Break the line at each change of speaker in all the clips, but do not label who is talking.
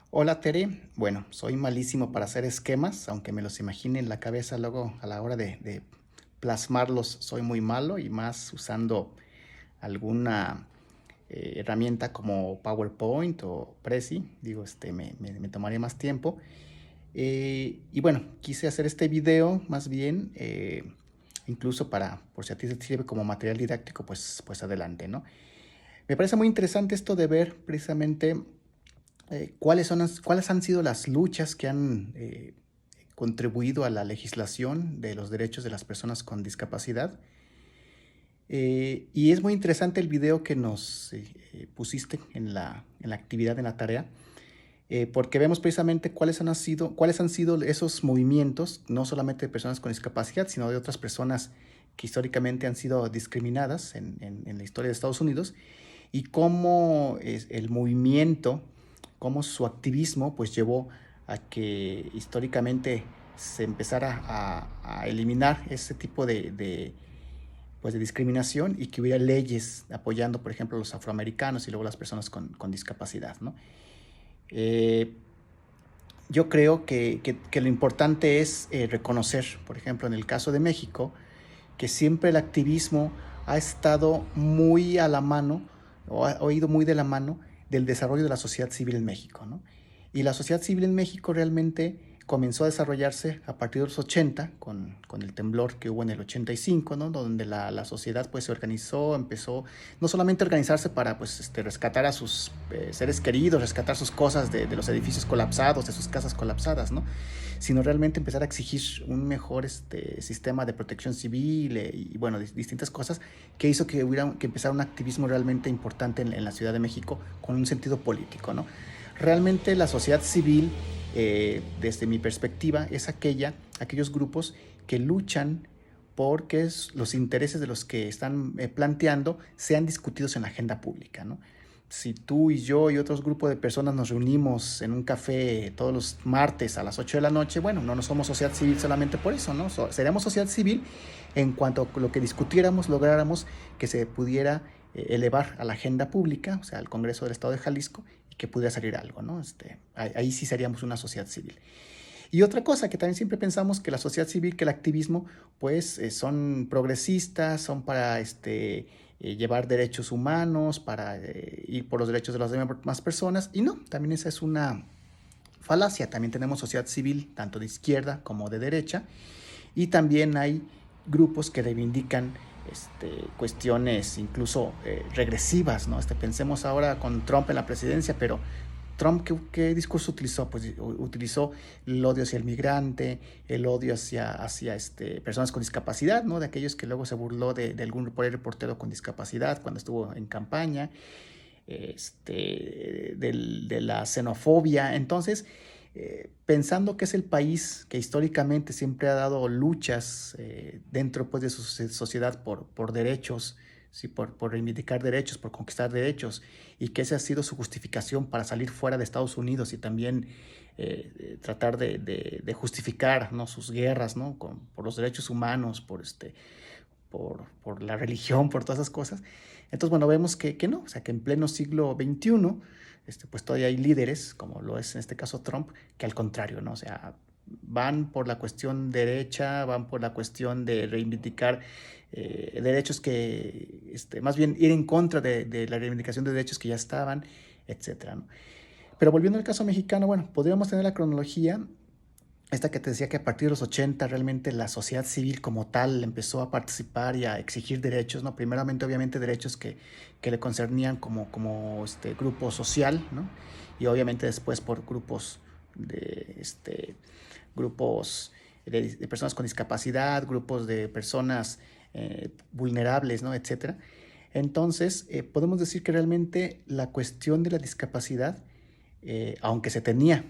Hola Tere, bueno, soy malísimo para hacer esquemas, aunque me los imagine en la cabeza luego a la hora de plasmarlos soy muy malo y más usando alguna herramienta como PowerPoint o Prezi, digo, me tomaría más tiempo. Y bueno, quise hacer este video más bien, incluso por si a ti te sirve como material didáctico, pues adelante, ¿no? Me parece muy interesante esto de ver precisamente cuáles han sido las luchas que han contribuido a la legislación de los derechos de las personas con discapacidad. Y es muy interesante el video que nos pusiste en la actividad, en la tarea, porque vemos precisamente cuáles han sido esos movimientos, no solamente de personas con discapacidad, sino de otras personas que históricamente han sido discriminadas en la historia de Estados Unidos, y cómo es el movimiento, cómo su activismo pues llevó a que históricamente se empezara a eliminar ese tipo pues, de discriminación, y que hubiera leyes apoyando, por ejemplo, a los afroamericanos y luego las personas con discapacidad, ¿no? Eh, yo creo que lo importante es reconocer, por ejemplo, en el caso de México, que siempre el activismo ha estado muy a la mano, o ha ido muy de la mano del desarrollo de la sociedad civil en México, ¿no? Y la sociedad civil en México realmente comenzó a desarrollarse a partir de los 80, con el temblor que hubo en el 85, ¿no? Donde la sociedad pues se organizó, empezó no solamente a organizarse para pues rescatar a sus seres queridos, rescatar sus cosas de los edificios colapsados, de sus casas colapsadas, ¿no? Sino realmente empezar a exigir un mejor sistema de protección civil, y bueno, distintas cosas que hizo que empezara un activismo realmente importante en la Ciudad de México con un sentido político, ¿no? Realmente la sociedad civil, desde mi perspectiva, es aquellos grupos que luchan porque los intereses de los que están planteando sean discutidos en la agenda pública, ¿no? Si tú y yo y otros grupos de personas nos reunimos en un café todos los martes a las 8 de la noche, bueno, no somos sociedad civil solamente por eso, ¿no? Seríamos sociedad civil en cuanto a lo que discutiéramos, lográramos que se pudiera elevar a la agenda pública, o sea, al Congreso del Estado de Jalisco, y que pudiera salir algo, ¿no? Ahí sí seríamos una sociedad civil. Y otra cosa que también siempre pensamos, que la sociedad civil, que el activismo, pues son progresistas, son para llevar derechos humanos, para ir por los derechos de las demás personas. Y no, también esa es una falacia. También tenemos sociedad civil, tanto de izquierda como de derecha. Y también hay grupos que reivindican cuestiones incluso regresivas, ¿no? Pensemos ahora con Trump en la presidencia, pero Trump, ¿qué discurso utilizó? Pues utilizó el odio hacia el migrante, el odio hacia personas con discapacidad, ¿no? De aquellos que luego se burló de algún reportero con discapacidad cuando estuvo en campaña, de la xenofobia. Entonces, pensando que es el país que históricamente siempre ha dado luchas dentro pues, de su sociedad por derechos, ¿sí? por reivindicar derechos, por conquistar derechos, y que esa ha sido su justificación para salir fuera de Estados Unidos y también tratar de justificar, ¿no? sus guerras, ¿no? por los derechos humanos, por la religión, por todas esas cosas. Entonces, bueno, vemos que no, o sea, que en pleno siglo XXI, pues todavía hay líderes, como lo es en este caso Trump, que al contrario, ¿no? O sea, van por la cuestión derecha, van por la cuestión de reivindicar derechos que, más bien ir en contra de la reivindicación de derechos que ya estaban, etcétera, ¿no? Pero volviendo al caso mexicano, bueno, podríamos tener la cronología esta que te decía, que a partir de los 80 realmente la sociedad civil como tal empezó a participar y a exigir derechos, ¿no? Primeramente, obviamente, derechos que le concernían como grupo social, ¿no? Y obviamente después por grupos de personas con discapacidad, grupos de personas vulnerables, ¿no? Etcétera. Entonces, podemos decir que realmente la cuestión de la discapacidad, aunque se tenía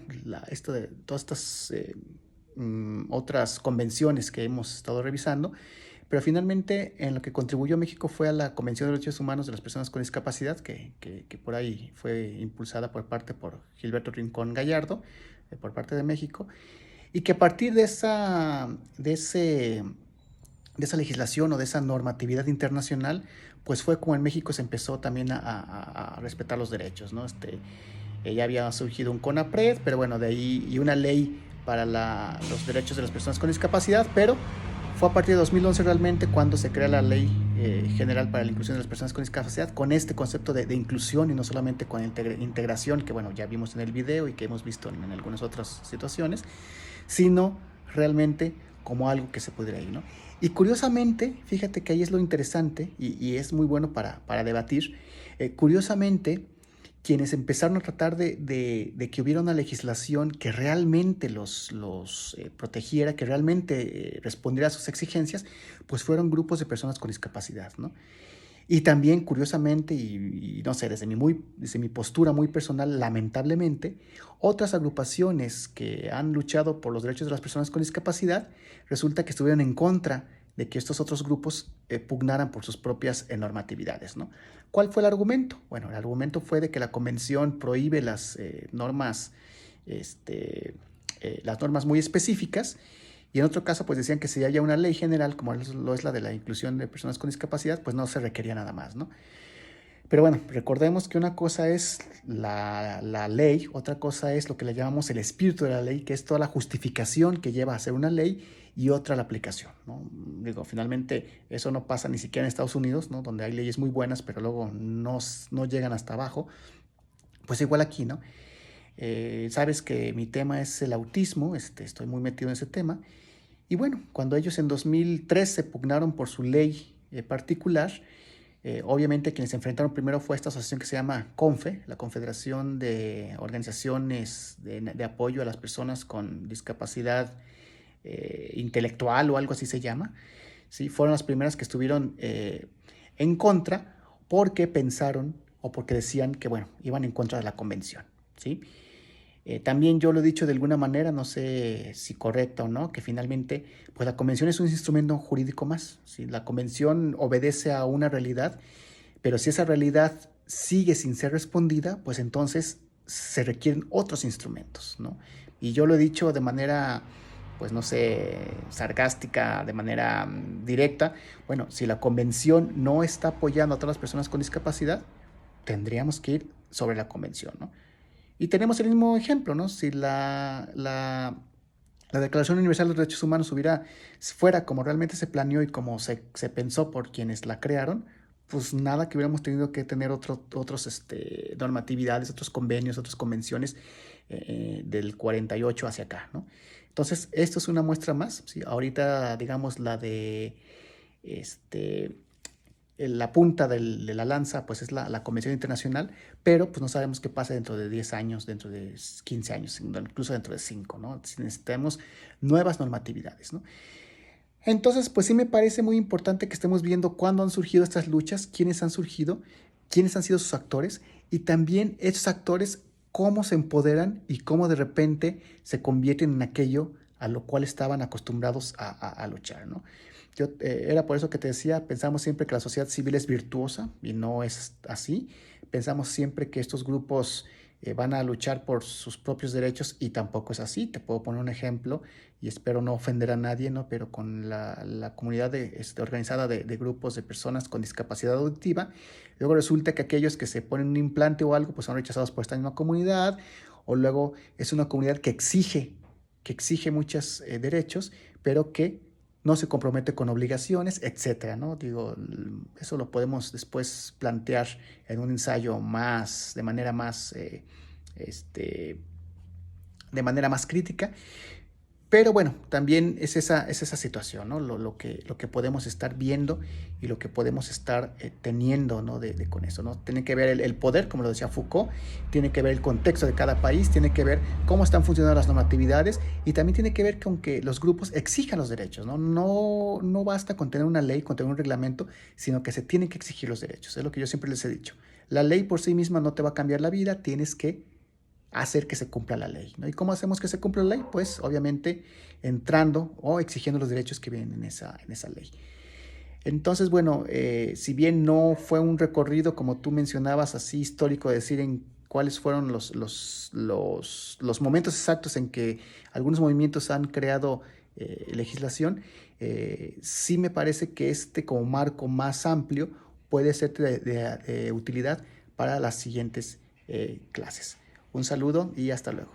esto de todas estas otras convenciones que hemos estado revisando, pero finalmente en lo que contribuyó México fue a la Convención de Derechos Humanos de las Personas con Discapacidad, que por ahí fue impulsada por Gilberto Rincón Gallardo, por parte de México, y que a partir de esa legislación o de esa normatividad internacional, pues fue como en México se empezó también a respetar los derechos, ¿no? Ya había surgido un CONAPRED, pero bueno, de ahí, y una ley para los derechos de las personas con discapacidad, pero fue a partir de 2011 realmente cuando se crea la Ley General para la Inclusión de las Personas con Discapacidad, con este concepto de inclusión y no solamente con integración, que bueno, ya vimos en el video y que hemos visto en algunas otras situaciones, sino realmente como algo que se pudiera ir, ¿no? Y curiosamente, fíjate que ahí es lo interesante y es muy bueno para debatir. Curiosamente, quienes empezaron a tratar de que hubiera una legislación que realmente los protegiera, que realmente respondiera a sus exigencias, pues fueron grupos de personas con discapacidad, ¿no? Y también, curiosamente, y no sé, desde mi postura muy personal, lamentablemente, otras agrupaciones que han luchado por los derechos de las personas con discapacidad, resulta que estuvieron en contra de que estos otros grupos pugnaran por sus propias normatividades, ¿no? ¿Cuál fue el argumento? Bueno, el argumento fue de que la convención prohíbe este, las normas muy específicas, y en otro caso, pues decían que si haya una ley general, como lo es la de la inclusión de personas con discapacidad, pues no se requería nada más, ¿no? Pero bueno, recordemos que una cosa es la ley, otra cosa es lo que le llamamos el espíritu de la ley, que es toda la justificación que lleva a hacer una ley, y otra la aplicación, ¿no? Digo, finalmente eso no pasa ni siquiera en Estados Unidos, ¿no? Donde hay leyes muy buenas, pero luego no llegan hasta abajo. Pues igual aquí, ¿no? Sabes que mi tema es el autismo, estoy muy metido en ese tema. Y bueno, cuando ellos en 2013 pugnaron por su ley particular, obviamente quienes se enfrentaron primero fue esta asociación que se llama CONFE, la Confederación de Organizaciones de Apoyo a las Personas con Discapacidad Intelectual o algo así se llama. ¿Sí? Fueron las primeras que estuvieron en contra porque pensaron o porque decían que, bueno, iban en contra de la convención, ¿sí? También yo lo he dicho de alguna manera, no sé si correcta o no, que finalmente pues la convención es un instrumento jurídico más, ¿sí? La convención obedece a una realidad, pero si esa realidad sigue sin ser respondida, pues entonces se requieren otros instrumentos, ¿no? Y yo lo he dicho de manera, pues no sé, sarcástica, de manera directa. Bueno, si la convención no está apoyando a todas las personas con discapacidad, tendríamos que ir sobre la convención, ¿no? Y tenemos el mismo ejemplo, ¿no? Si la Declaración Universal de los Derechos Humanos fuera como realmente se planeó y como se pensó por quienes la crearon, pues nada que hubiéramos tenido que tener otros normatividades, otros convenios, otras convenciones del 48 hacia acá, ¿no? Entonces, esto es una muestra más, ¿sí? Ahorita, digamos, la de este, la punta de la lanza pues es la Convención Internacional, pero pues no sabemos qué pasa dentro de 10 años, dentro de 15 años, incluso dentro de 5, ¿no? Necesitamos nuevas normatividades, ¿no? Entonces, pues sí me parece muy importante que estemos viendo cuándo han surgido estas luchas, quiénes han surgido, quiénes han sido sus actores, y también esos actores cómo se empoderan y cómo de repente se convierten en aquello a lo cual estaban acostumbrados a luchar, ¿no? Era por eso que te decía, pensamos siempre que la sociedad civil es virtuosa y no es así. Pensamos siempre que estos grupos van a luchar por sus propios derechos y tampoco es así. Te puedo poner un ejemplo y espero no ofender a nadie, ¿no? Pero con la comunidad organizada de grupos de personas con discapacidad auditiva, luego resulta que aquellos que se ponen un implante o algo, pues son rechazados por esta misma comunidad, o luego es una comunidad que exige muchos derechos, pero que no se compromete con obligaciones, etcétera, ¿no? Digo, eso lo podemos después plantear en un ensayo de manera más, este, de manera más crítica. Pero bueno, también es esa situación, ¿no? Lo que podemos estar viendo y lo que podemos estar teniendo, ¿no? Con eso, ¿no? Tiene que ver el poder, como lo decía Foucault, tiene que ver el contexto de cada país, tiene que ver cómo están funcionando las normatividades, y también tiene que ver con que los grupos exijan los derechos, ¿no? No basta con tener una ley, con tener un reglamento, sino que se tienen que exigir los derechos. Es lo que yo siempre les he dicho. La ley por sí misma no te va a cambiar la vida, tienes que hacer que se cumpla la ley, ¿no? ¿Y cómo hacemos que se cumpla la ley? Pues obviamente entrando o exigiendo los derechos que vienen en esa ley. Entonces, bueno, si bien no fue un recorrido, como tú mencionabas, así histórico, de decir en cuáles fueron los momentos exactos en que algunos movimientos han creado legislación, sí me parece que como marco más amplio puede ser de utilidad para las siguientes clases. Un saludo y hasta luego.